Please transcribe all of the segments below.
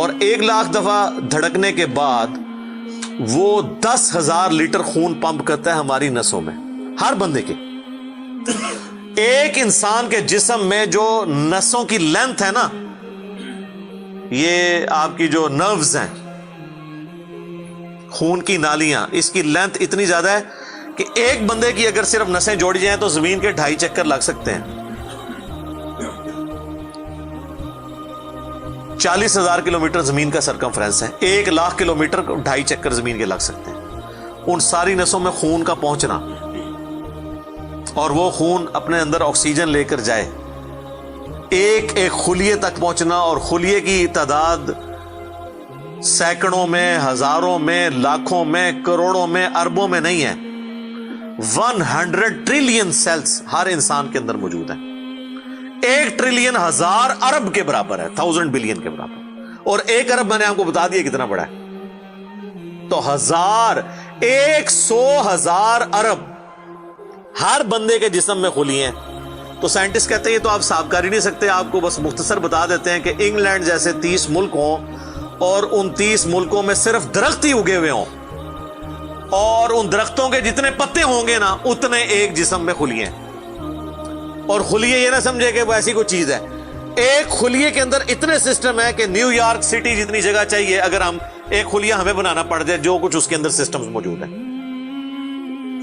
اور 1,00,000 دفعہ دھڑکنے کے بعد وہ 10,000 لیٹر خون پمپ کرتا ہے ہماری نسوں میں، ہر بندے کے. ایک انسان کے جسم میں جو نسوں کی لینتھ ہے نا، یہ آپ کی جو نروز ہیں، خون کی نالیاں، اس کی لینتھ اتنی زیادہ ہے کہ ایک بندے کی اگر صرف نسیں جوڑی جائیں تو زمین کے 2.5 چکر لگ سکتے ہیں. 40,000 کلومیٹر زمین کا سرکمفرنس ہے، 1,00,000 کلومیٹر 2.5 چکر زمین کے لگ سکتے ہیں. ان ساری نسوں میں خون کا پہنچنا اور وہ خون اپنے اندر آکسیجن لے کر جائے، ایک ایک خلیے تک پہنچنا، اور خلیے کی تعداد سینکڑوں میں، ہزاروں میں، لاکھوں میں، کروڑوں میں، اربوں میں نہیں ہے. 100 ٹریلین سیلز ہر انسان کے اندر موجود ہیں. 1 ٹریلین 1000 ارب کے برابر ہے، 1000 بلین کے برابر. اور 1 ارب میں نے آپ کو بتا دیا کتنا بڑا ہے. تو 100,000 ارب ہر بندے کے جسم میں خلیے ہیں. تو سائنٹسٹ کہتے ہیں یہ تو آپ صاف کر ہی نہیں سکتے، آپ کو بس مختصر بتا دیتے ہیں کہ انگلینڈ جیسے 30 ملک ہوں اور ان 30 ملکوں میں صرف درخت ہی اگے ہوئے ہوں، اور ان درختوں کے جتنے پتے ہوں گے نا اتنے ایک جسم میں خلیے ہیں. اور خلیے یہ نہ سمجھے کہ وہ ایسی کوئی چیز ہے، ایک خلیے کے اندر اتنے سسٹم ہے کہ نیو یارک سٹی جتنی جگہ چاہیے اگر ہم ایک خلیہ ہمیں بنانا پڑ جائے، جو کچھ اس کے اندر سسٹمز موجود ہیں.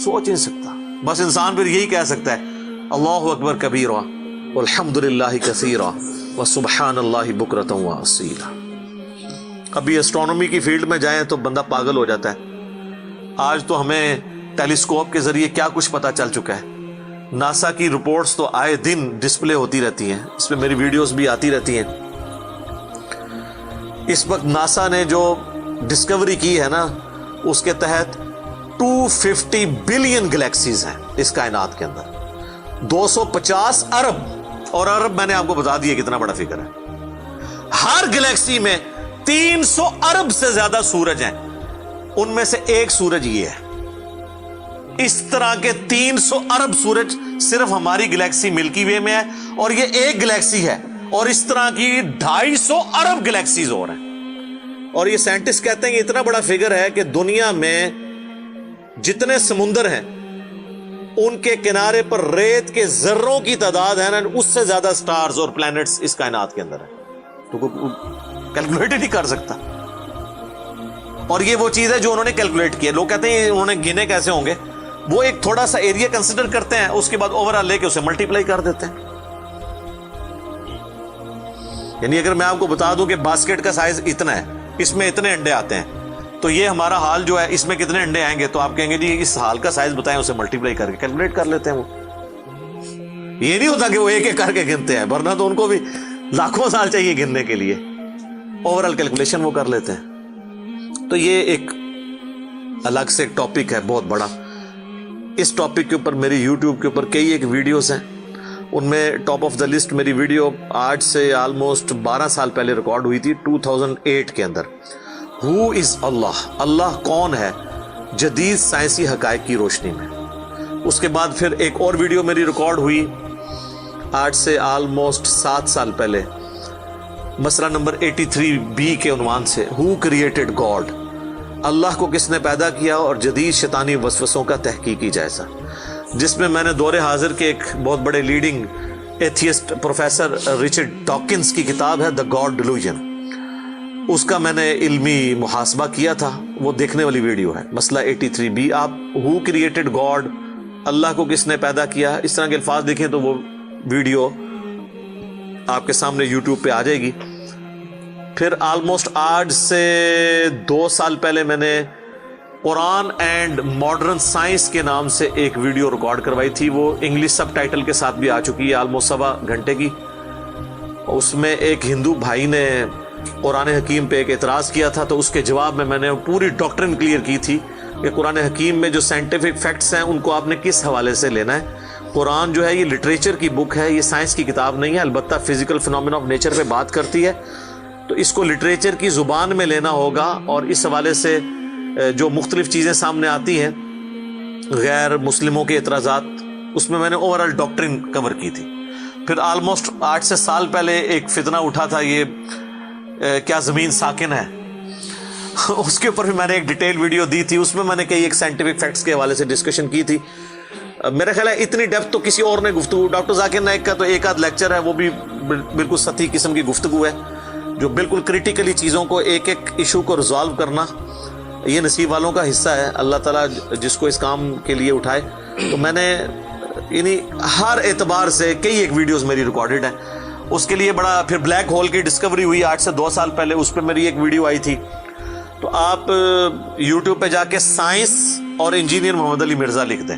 سوچ نہیں سکتا. بس انسان پھر یہی کہہ سکتا ہے اللہ اکبر کبیرا والحمد للہ کثیرا وسبحان اللہ بکرۃ واصیلا. ابھی اسٹرانومی کی فیلڈ میں جائیں تو بندہ پاگل ہو جاتا ہے. آج تو ہمیں ٹیلیسکوپ کے ذریعے کیا کچھ پتا چل چکا ہے. ناسا کی رپورٹس تو آئے دن ڈسپلے ہوتی رہتی ہیں، اس پہ میری ویڈیوز بھی آتی رہتی ہیں. اس وقت ناسا نے جو ڈسکوری کی ہے نا، اس کے تحت 250 بلین گلیکسیز ہیں اس کائنات کے اندر، 250 ارب. اور ارب میں نے آپ کو بتا دیا کتنا بڑا فگر ہے. ہر گلیکسی میں 300 ارب سے زیادہ سورج ہیں، ان میں سے ایک سورج یہ ہے. اس طرح کے 300 ارب سورج صرف ہماری گلیکسی ملکی وے میں ہے، اور یہ ایک گلیکسی ہے، اور اس طرح کی 250 ارب گلیکسیز اور ہیں. اور یہ سائنٹسٹ کہتے ہیں کہ اتنا بڑا فگر ہے کہ دنیا میں جتنے سمندر ہیں ان کے کنارے پر ریت کے ذروں کی تعداد ہے نا، اس سے زیادہ سٹارز اور پلانٹس اس کائنات کے اندر ہے. تو کوئی کیلکولیٹ ہی نہیں کر سکتا. اور یہ وہ چیز ہے جو انہوں نے کیلکولیٹ کی ہے. لوگ کہتے ہیں انہوں نے گنے کیسے ہوں گے؟ وہ ایک تھوڑا سا ایریا کنسیڈر کرتے ہیں، اس کے بعد اوور آل لے کے اسے ملٹیپلائی کر دیتے ہیں. یعنی اگر میں آپ کو بتا دوں کہ باسکٹ کا سائز اتنا ہے، اس میں اتنے انڈے آتے ہیں، تو یہ ہمارا حال جو ہے اس میں کتنے انڈے آئیں گے، تو آپ کہیں گے جی اس حال کا سائز بتائیں، اسے ملٹیپلائی کر کے کیلکولیٹ کر لیتے ہیں. وہ یہ نہیں ہوتا کہ وہ ایک ایک کر کے گنتے ہیں، ورنہ تو ان کو بھی لاکھوں سال چاہیے گننے کے لیے. اوور آل کیلکولیشن وہ کر لیتے ہیں. تو یہ ایک الگ سے ایک ٹاپک ہے بہت بڑا. اس ٹاپک کے اوپر میری یوٹیوب کے اوپر کئی ایک ویڈیوز ہیں، ان میں ٹاپ آف دا لسٹ میری ویڈیو آج سے آلموسٹ 12 سال پہلے ریکارڈ ہوئی تھی 2008 کے اندر. ہو از اللہ، اللہ کون ہے جدید سائنسی حقائق کی روشنی میں. اس کے بعد پھر ایک اور ویڈیو میری ریکارڈ ہوئی آج سے آلموسٹ 7 سال پہلے، مسئلہ نمبر 83B کے عنوان سے، ہو کریٹڈ گاڈ، اللہ کو کس نے پیدا کیا اور جدید شیطانی وسوسوں کا تحقیقی جائزہ، جس میں میں نے دور حاضر کے ایک بہت بڑے leading atheist professor Richard Dawkins کی کتاب ہے دا گاڈ ڈیلوژن، اس کا میں نے علمی محاسبہ کیا تھا. وہ دیکھنے والی ویڈیو ہے، مسئلہ 83B. آپ ہو کریٹڈ گاڈ، اللہ کو کس نے پیدا کیا، اس طرح کے الفاظ دیکھیں تو وہ ویڈیو آپ کے سامنے یوٹیوب پہ آ جائے گی. پھر آلموسٹ آج سے 2 سال پہلے میں نے قرآن اینڈ ماڈرن سائنس کے نام سے ایک ویڈیو ریکارڈ کروائی تھی. وہ انگلش سب ٹائٹل کے ساتھ بھی آ چکی ہے، آلموسٹ 1.25 گھنٹے کی. اس میں ایک ہندو بھائی نے قرآن حکیم پہ ایک اعتراض کیا تھا، تو اس کے جواب میں نے پوری ڈاکٹرن کلیئر کی تھی کہ قرآن حکیم میں جو سائنٹیفک فیکٹس ہیں ان کو آپ نے کس حوالے سے لینا ہے. قرآن جو ہے یہ لٹریچر کی بک ہے، یہ سائنس کی کتاب نہیں ہے، البتہ فزیکل فنومینا آف نیچر پہ بات کرتی ہے، تو اس کو لٹریچر کی زبان میں لینا ہوگا. اور اس حوالے سے جو مختلف چیزیں سامنے آتی ہیں غیر مسلموں کے اعتراضات، اس میں نے اوور آل ڈاکٹرن کور کی تھی. پھر آلموسٹ 8 سے سال پہلے ایک فتنہ اٹھا تھا، یہ کیا زمین ساکن ہے، اس کے اوپر بھی میں نے ایک ڈیٹیل ویڈیو دی تھی. اس میں میں نے کئی ایک سائنٹیفک فیکٹس کے حوالے سے ڈسکشن کی تھی. میرا خیال ہے اتنی ڈیپتھ تو کسی اور نے گفتگو، ڈاکٹر ذاکر نائک کا تو ایک آدھ لیکچر ہے، وہ بھی بالکل سطحی قسم کی گفتگو ہے، جو بالکل کریٹیکلی چیزوں کو ایک ایک ایشو کو ریزالو کرنا یہ نصیب والوں کا حصہ ہے. اللہ تعالیٰ جس کو اس کام کے لیے اٹھائے. تو میں نے یعنی ہر اعتبار سے کئی ایک ویڈیوز میری ریکارڈڈ ہیں. اس کے لیے بڑا پھر بلیک ہول کی ڈسکوری ہوئی 8 سے 2 سال پہلے، اس پہ میری ایک ویڈیو آئی تھی. تو آپ یوٹیوب پہ جا کے سائنس اور انجینئر محمد علی مرزا لکھ دیں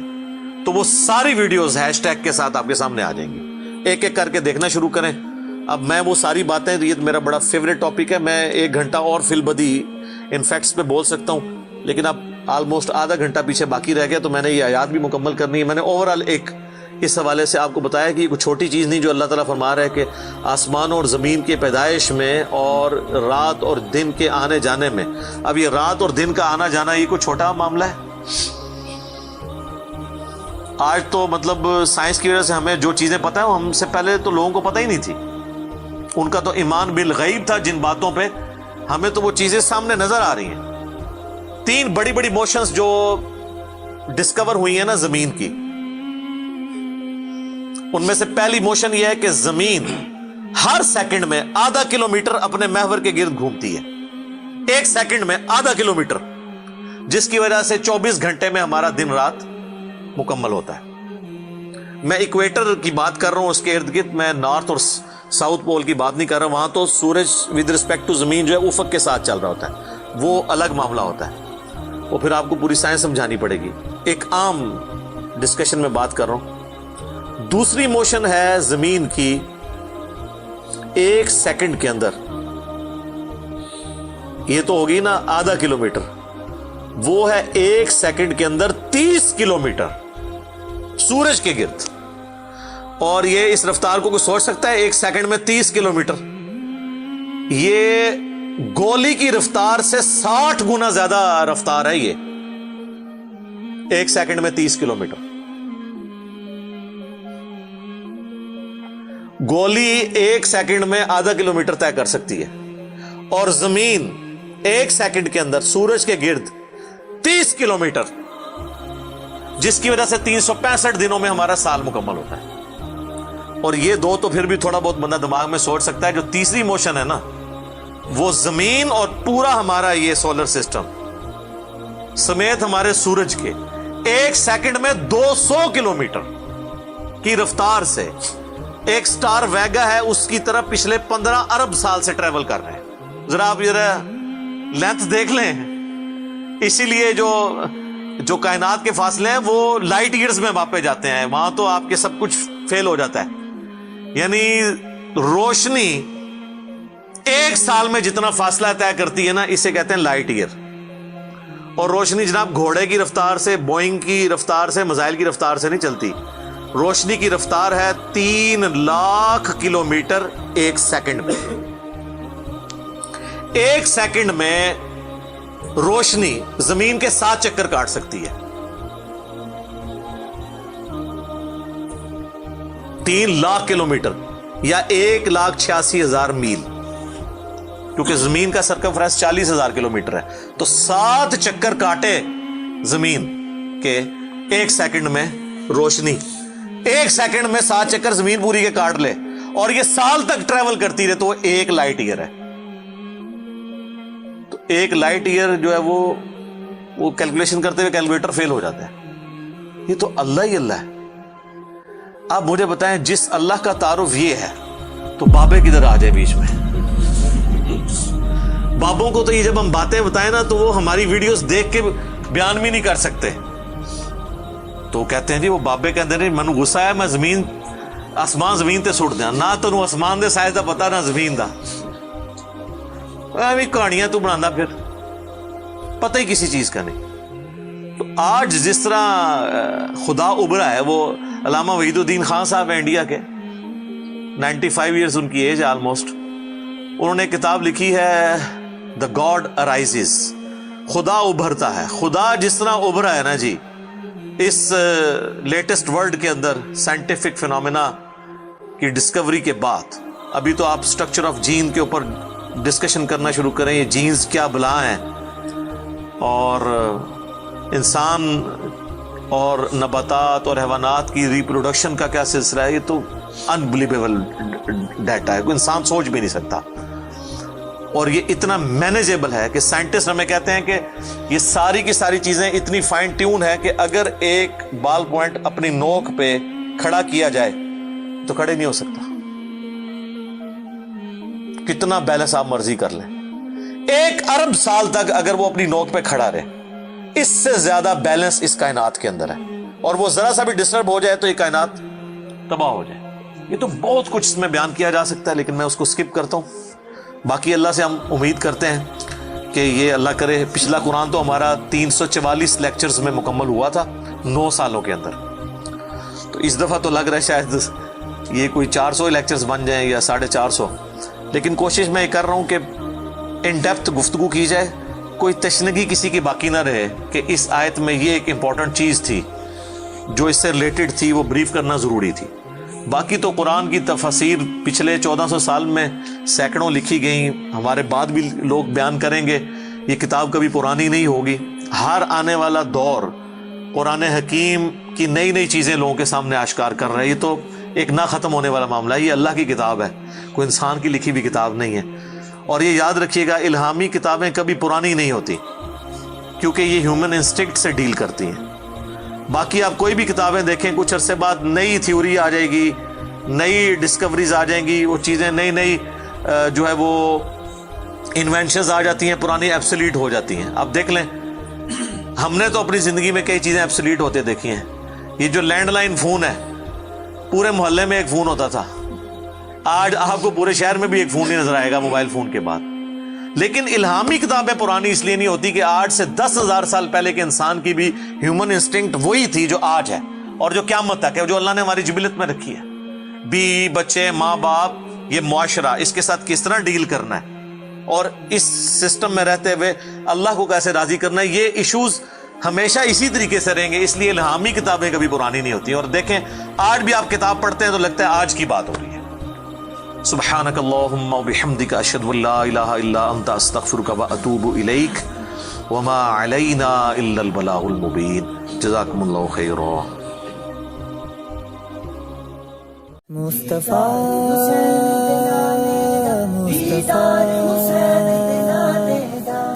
تو وہ ساری ویڈیوز ہیش ٹیگ کے ساتھ آپ کے سامنے آ جائیں گی. ایک ایک کر کے دیکھنا شروع کریں. اب میں وہ ساری باتیں، یہ میرا بڑا فیوریٹ ٹاپک ہے، میں 1 گھنٹہ اور فی البدی ان فیکٹس پہ بول سکتا ہوں، لیکن اب آلموسٹ آدھا گھنٹہ پیچھے باقی رہ گیا، تو میں نے یہ آیات بھی مکمل کرنی ہے. میں نے اوورآل ایک اس حوالے سے آپ کو بتایا کہ یہ کوئی چھوٹی چیز نہیں جو اللہ تعالیٰ فرما رہا ہے کہ آسمانوں اور زمین کے پیدائش میں اور رات اور دن کے آنے جانے میں. اب یہ رات اور دن کا آنا جانا یہ کوئی چھوٹا معاملہ ہے؟ آج تو مطلب سائنس کی وجہ سے ہمیں جو چیزیں پتہ ہیں ہم سے پہلے تو لوگوں کو پتہ ہی نہیں تھی. ان کا تو ایمان بالغیب تھا جن باتوں پہ، ہمیں تو وہ چیزیں سامنے نظر آ رہی ہیں. 3 بڑی بڑی موشنز جو ڈسکور ہوئی ہیں نا زمین کی، ان میں سے پہلی موشن یہ ہے کہ زمین ہر سیکنڈ میں آدھا کلومیٹر اپنے محور کے گرد گھومتی ہے. 1 سیکنڈ میں آدھا کلومیٹر، جس کی وجہ سے 24 گھنٹے میں ہمارا دن رات مکمل ہوتا ہے. میں ایکویٹر کی بات کر رہا ہوں، اس کے ارد گرد، میں نارتھ اور ساؤتھ پول کی بات نہیں کر رہا. وہاں تو سورج ود رسپیکٹ ٹو زمین جو ہے افق کے ساتھ چل رہا ہوتا ہے، وہ الگ معاملہ ہوتا ہے، وہ پھر آپ کو پوری سائنس سمجھانی پڑے گی. ایک عام ڈسکشن میں بات کر رہا ہوں. دوسری موشن ہے زمین کی 1 سیکنڈ کے اندر، یہ تو ہوگی نا آدھا کلومیٹر، وہ ہے 1 سیکنڈ کے اندر 30 کلومیٹر سورج کے گرد. اور یہ اس رفتار کو کوئی سوچ سکتا ہے؟ 1 سیکنڈ میں 30 کلومیٹر، یہ گولی کی رفتار سے 60 گنا زیادہ رفتار ہے. یہ 1 سیکنڈ میں 30 کلومیٹر. گولی 1 سیکنڈ میں آدھا کلومیٹر طے کر سکتی ہے، اور زمین 1 سیکنڈ کے اندر سورج کے گرد 30 کلومیٹر، جس کی وجہ سے 365 دنوں میں ہمارا سال مکمل ہوتا ہے. اور یہ 2 تو پھر بھی تھوڑا بہت بندہ دماغ میں سوچ سکتا ہے. جو تیسری موشن ہے نا، وہ زمین اور پورا ہمارا یہ سولر سسٹم سمیت ہمارے سورج کے 1 سیکنڈ میں 200 کلومیٹر کی رفتار سے ایک سٹار ویگا ہے اس کی طرف پچھلے 15 ارب سال سے ٹریول کر رہے ہیں. ذرا آپ لینتھ دیکھ لیں. اسی لیے جو کائنات کے فاصلے ہیں وہ لائٹ ایئرز میں ماپے جاتے ہیں. وہاں تو آپ کے سب کچھ فیل ہو جاتا ہے. یعنی روشنی 1 سال میں جتنا فاصلہ طے کرتی ہے نا، اسے کہتے ہیں لائٹ ایئر. اور روشنی جناب گھوڑے کی رفتار سے، بوئنگ کی رفتار سے، میزائل کی رفتار سے نہیں چلتی. روشنی کی رفتار ہے 3 لاکھ کلومیٹر 1 سیکنڈ میں. 1 سیکنڈ میں روشنی زمین کے 7 چکر کاٹ سکتی ہے. 3 لاکھ کلومیٹر یا 1,86,000 میل، کیونکہ زمین کا سرکمفرنس 40,000 کلومیٹر ہے. تو 7 چکر کاٹے زمین کے 1 سیکنڈ میں روشنی، 1 سیکنڈ میں 7 چکر زمین پوری کے کاٹ لے، اور یہ سال تک ٹریول کرتی رہے، تو وہ 1 لائٹ ایئر ہے. تو 1 لائٹ ایئر جو ہے وہ کیلکولیشن کرتے ہوئے کیلکولیٹر فیل ہو جاتا ہے. یہ تو اللہ ہی اللہ ہے. آپ مجھے بتائیں، جس اللہ کا تعارف یہ ہے تو بابے کدھر آ جائے بیچ میں؟ بابوں کو تو یہ جب ہم باتیں بتائیں نا تو وہ ہماری ویڈیوز دیکھ کے بیان بھی نہیں کر سکتے. تو کہتے ہیں جی وہ بابے کہتے ہیں منو غصہ ہے، میں آسمان زمین تے سٹ دیا. نہ تینوں آسمان دے سائز دا پتا نہ زمین دا، کہانیاں تو بنا پھر پتہ ہی کسی چیز کا نہیں. تو آج جس طرح خدا ابھرا ہے، وہ علامہ وحید الدین خان صاحب ہیں انڈیا کے، 95 ایئرز ان کی ایج ہے آلموسٹ. انہوں نے کتاب لکھی ہے دا گاڈ ارائزز، خدا ابھرتا ہے. خدا جس طرح ابھرا ہے نا جی اس لیٹسٹ ورلڈ کے اندر سائنٹیفک فینومینا کی ڈسکوری کے بعد. ابھی تو آپ سٹرکچر آف جین کے اوپر ڈسکشن کرنا شروع کریں یہ جینز کیا بلا ہیں اور انسان اور نباتات اور حیوانات کی ریپروڈکشن کا کیا سلسلہ ہے، یہ تو انبلیویبل ڈیٹا ہے، کوئی انسان سوچ بھی نہیں سکتا. اور یہ اتنا مینیجیبل ہے کہ سائنٹسٹ ہمیں کہتے ہیں کہ یہ ساری کی ساری چیزیں اتنی فائن ٹیون ہے کہ اگر ایک بال پوائنٹ اپنی نوک پہ کھڑا کیا جائے تو کھڑے نہیں ہو سکتا. کتنا بیلنس آپ مرضی کر لیں، 1 ارب سال تک اگر وہ اپنی نوک پہ کھڑا رہے، اس سے زیادہ بیلنس اس کائنات کے اندر ہے، اور وہ ذرا سا بھی ڈسٹرب ہو جائے تو یہ کائنات تباہ ہو جائے. یہ تو بہت کچھ اس میں بیان کیا جا سکتا ہے لیکن میں اس کو سکپ کرتا ہوں. باقی اللہ سے ہم امید کرتے ہیں کہ یہ اللہ کرے. پچھلا قرآن تو ہمارا 344 لیکچرز میں مکمل ہوا تھا 9 سالوں کے اندر، تو اس دفعہ تو لگ رہا ہے شاید یہ کوئی 400 لیکچرز بن جائیں یا 450. لیکن کوشش میں یہ کر رہا ہوں کہ ان ڈیپتھ گفتگو کی جائے، کوئی تشنگی کسی کی باقی نہ رہے کہ اس آیت میں یہ ایک امپورٹنٹ چیز تھی جو اس سے ریلیٹڈ تھی، وہ بریف کرنا ضروری تھی. باقی تو قرآن کی تفاسیر پچھلے 1400 سال میں سینکڑوں لکھی گئیں، ہمارے بعد بھی لوگ بیان کریں گے. یہ کتاب کبھی پرانی نہیں ہوگی. ہر آنے والا دور قرآن حکیم کی نئی نئی چیزیں لوگوں کے سامنے آشکار کر رہا ہے. یہ تو ایک نہ ختم ہونے والا معاملہ ہے. یہ اللہ کی کتاب ہے، کوئی انسان کی لکھی ہوئی کتاب نہیں ہے. اور یہ یاد رکھیے گا، الہامی کتابیں کبھی پرانی نہیں ہوتی کیونکہ یہ ہیومن انسٹنکٹ سے ڈیل کرتی ہیں. باقی آپ کوئی بھی کتابیں دیکھیں، کچھ عرصے بعد نئی تھیوری آ جائے گی، نئی ڈسکوریز آ جائیں گی، وہ چیزیں نئی نئی جو ہے وہ انوینشنز آ جاتی ہیں، پرانی ایبسلیٹ ہو جاتی ہیں. آپ دیکھ لیں، ہم نے تو اپنی زندگی میں کئی چیزیں ایبسلیٹ ہوتے دیکھی ہیں. یہ جو لینڈ لائن فون ہے، پورے محلے میں ایک فون ہوتا تھا، آج آپ کو پورے شہر میں بھی ایک فون نہیں نظر آئے گا موبائل فون کے بعد. لیکن الہامی کتابیں پرانی اس لیے نہیں ہوتی کہ آج سے 10,000 سال پہلے کے انسان کی بھی ہیومن انسٹنکٹ وہی تھی جو آج ہے اور جو قیامت تک ہے، جو اللہ نے ہماری جبلت میں رکھی ہے. بیوی بچے ماں باپ، یہ معاشرہ، اس کے ساتھ کس طرح ڈیل کرنا ہے اور اس سسٹم میں رہتے ہوئے اللہ کو کیسے راضی کرنا ہے، یہ ایشوز ہمیشہ اسی طریقے سے رہیں گے. اس لیے الہامی کتابیں کبھی پرانی نہیں ہوتی. اور دیکھیں، آج بھی آپ کتاب پڑھتے ہیں تو لگتا ہے آج کی بات ہو رہی ہے. سبحانک اللہم و بحمدک، اشہد ان لا الہ الا انت، استغفرک و اتوب الیک، وما علینا الا البلاغ المبین. جزاکم اللہ خیرا. مصطفیٰ مصطفیٰ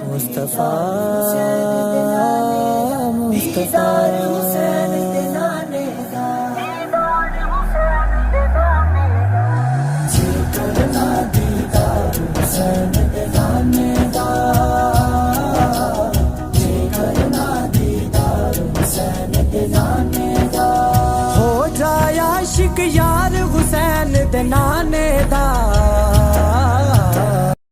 مصطفیٰ ہو جائے عاشق یار حسین دے نانے